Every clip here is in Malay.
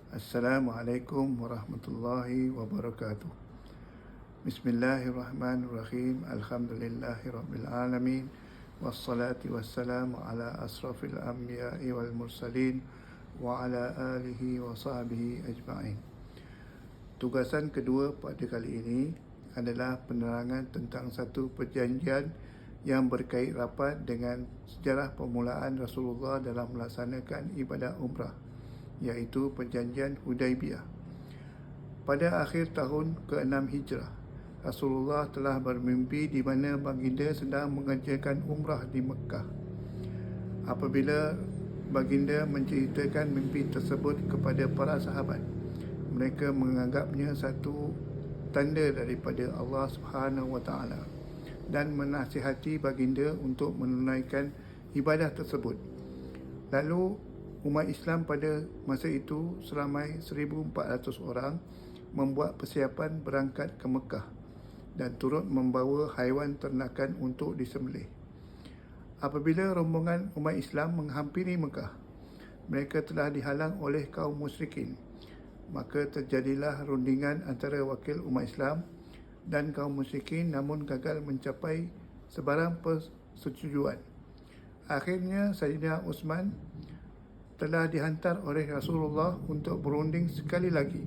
Assalamualaikum warahmatullahi wabarakatuh. Bismillahirrahmanirrahim. Alhamdulillahirabbil alamin. Wassalatu wassalamu ala asrafil anbiya'i wal mursalin wa ala alihi wa sahbihi ajma'in. Tugasan kedua pada kali ini adalah penerangan tentang satu perjanjian yang berkait rapat dengan sejarah permulaan Rasulullah dalam melaksanakan ibadah umrah, iaitu perjanjian Hudaibiyah. Pada akhir tahun ke-6 Hijrah, Rasulullah telah bermimpi di mana baginda sedang mengerjakan umrah di Mekah. Apabila baginda menceritakan mimpi tersebut kepada para sahabat, mereka menganggapnya satu tanda daripada Allah Subhanahu Wa Taala dan menasihati baginda untuk menunaikan ibadah tersebut. Lalu umat Islam pada masa itu seramai 1,400 orang membuat persiapan berangkat ke Mekah dan turut membawa haiwan ternakan untuk disembelih. Apabila rombongan umat Islam menghampiri Mekah, mereka telah dihalang oleh kaum musyrikin. Maka terjadilah rundingan antara wakil umat Islam dan kaum musyrikin, namun gagal mencapai sebarang persetujuan. Akhirnya Sayyidina Uthman telah dihantar oleh Rasulullah untuk berunding sekali lagi,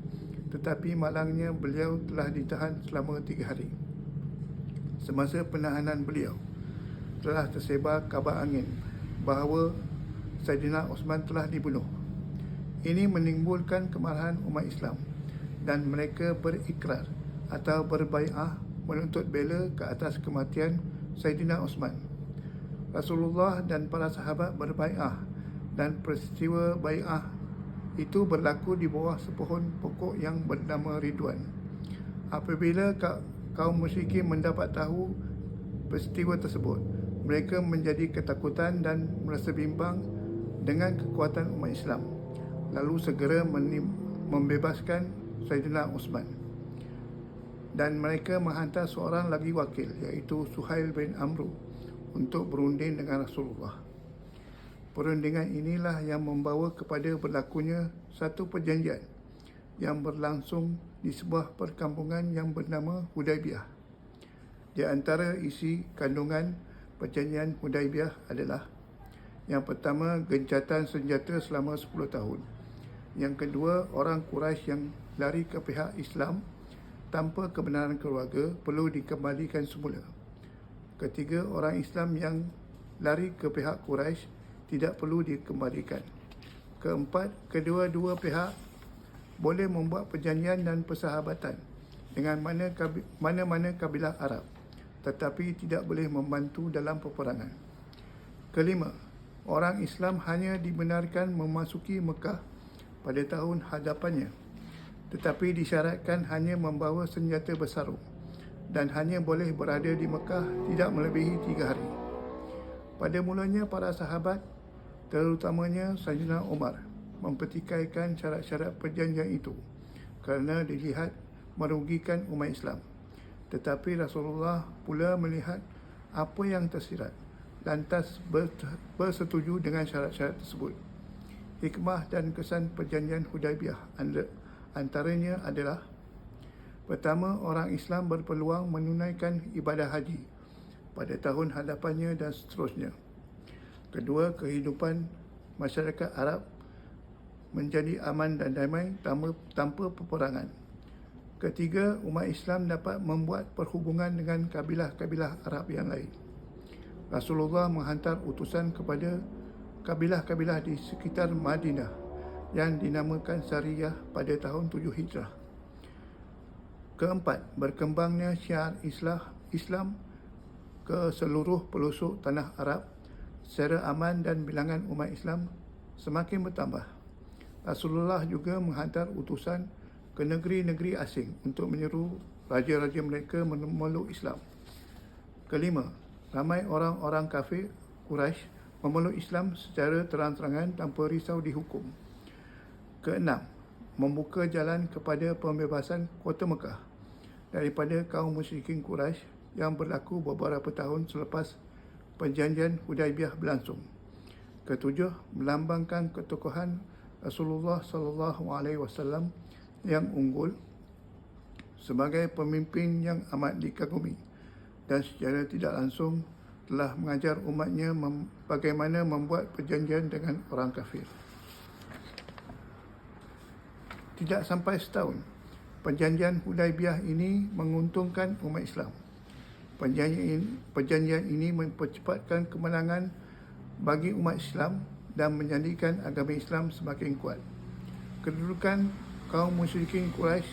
tetapi malangnya beliau telah ditahan selama 3 hari. Semasa penahanan beliau, telah tersebar kabar angin bahawa Sayyidina Uthman telah dibunuh. Ini menimbulkan kemarahan umat Islam dan mereka berikrar atau berbai'ah menuntut bela ke atas kematian Sayyidina Uthman. Rasulullah dan para sahabat berbai'ah dan peristiwa bai'ah itu berlaku di bawah sepohon pokok yang bernama Ridwan. Apabila kaum musyrikin mendapat tahu peristiwa tersebut, mereka menjadi ketakutan dan merasa bimbang dengan kekuatan umat Islam, lalu segera membebaskan Sayyidina Uthman. Dan mereka menghantar seorang lagi wakil, iaitu Suhail bin Amru, untuk berunding dengan Rasulullah. Perundingan inilah yang membawa kepada berlakunya satu perjanjian yang berlangsung di sebuah perkampungan yang bernama Hudaibiyah. Di antara isi kandungan perjanjian Hudaibiyah adalah: yang pertama, gencatan senjata selama 10 tahun. Yang kedua, orang Quraisy yang lari ke pihak Islam tanpa kebenaran keluarga perlu dikembalikan semula. Ketiga, orang Islam yang lari ke pihak Quraisy tidak perlu dikembalikan. Keempat, kedua-dua pihak boleh membuat perjanjian dan persahabatan dengan mana-mana kabilah Arab, tetapi tidak boleh membantu dalam peperangan. Kelima, orang Islam hanya dibenarkan memasuki Mekah pada tahun hadapannya, tetapi disyaratkan hanya membawa senjata bersarung dan hanya boleh berada di Mekah tidak melebihi 3 hari. Pada mulanya para sahabat, terutamanya Sayyidina Umar, mempertikaikan syarat-syarat perjanjian itu kerana dilihat merugikan umat Islam. Tetapi Rasulullah pula melihat apa yang tersirat, lantas bersetuju dengan syarat-syarat tersebut. Hikmah dan kesan perjanjian Hudaibiyah antaranya adalah: pertama, orang Islam berpeluang menunaikan ibadah haji pada tahun hadapannya dan seterusnya. Kedua, kehidupan masyarakat Arab menjadi aman dan damai tanpa peperangan. Ketiga, umat Islam dapat membuat perhubungan dengan kabilah-kabilah Arab yang lain. Rasulullah menghantar utusan kepada kabilah-kabilah di sekitar Madinah yang dinamakan Sariyah pada tahun 7 Hijrah. Keempat, berkembangnya syiar Islam ke seluruh pelosok tanah Arab secara aman dan bilangan umat Islam semakin bertambah. Rasulullah juga menghantar utusan ke negeri-negeri asing untuk menyeru raja-raja mereka memeluk Islam. Kelima, ramai orang-orang kafir Quraisy memeluk Islam secara terang-terangan tanpa risau dihukum. Keenam, membuka jalan kepada pembebasan kota Mekah daripada kaum musyrikin Quraisy yang berlaku beberapa tahun selepas perjanjian Hudaibiyah berlangsung. Ketujuh, melambangkan ketokohan Rasulullah sallallahu alaihi wasallam yang unggul sebagai pemimpin yang amat dikagumi dan secara tidak langsung telah mengajar umatnya bagaimana membuat perjanjian dengan orang kafir. Tidak sampai setahun, perjanjian Hudaibiyah ini menguntungkan umat Islam. Perjanjian ini mempercepatkan kemenangan bagi umat Islam dan menjadikan agama Islam semakin kuat. Kedudukan kaum musyrikin Quraisy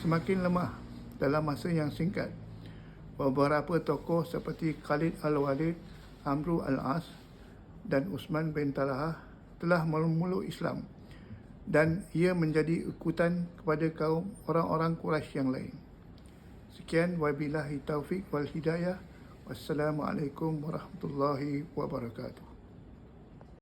semakin lemah dalam masa yang singkat. Beberapa tokoh seperti Khalid al-Walid, Amru al-As dan Utsman bin Talhah telah memeluk Islam dan ia menjadi ikutan kepada kaum orang-orang Quraisy yang lain. Sekian, wabillahi taufik wal hidayah. Wassalamualaikum warahmatullahi wabarakatuh.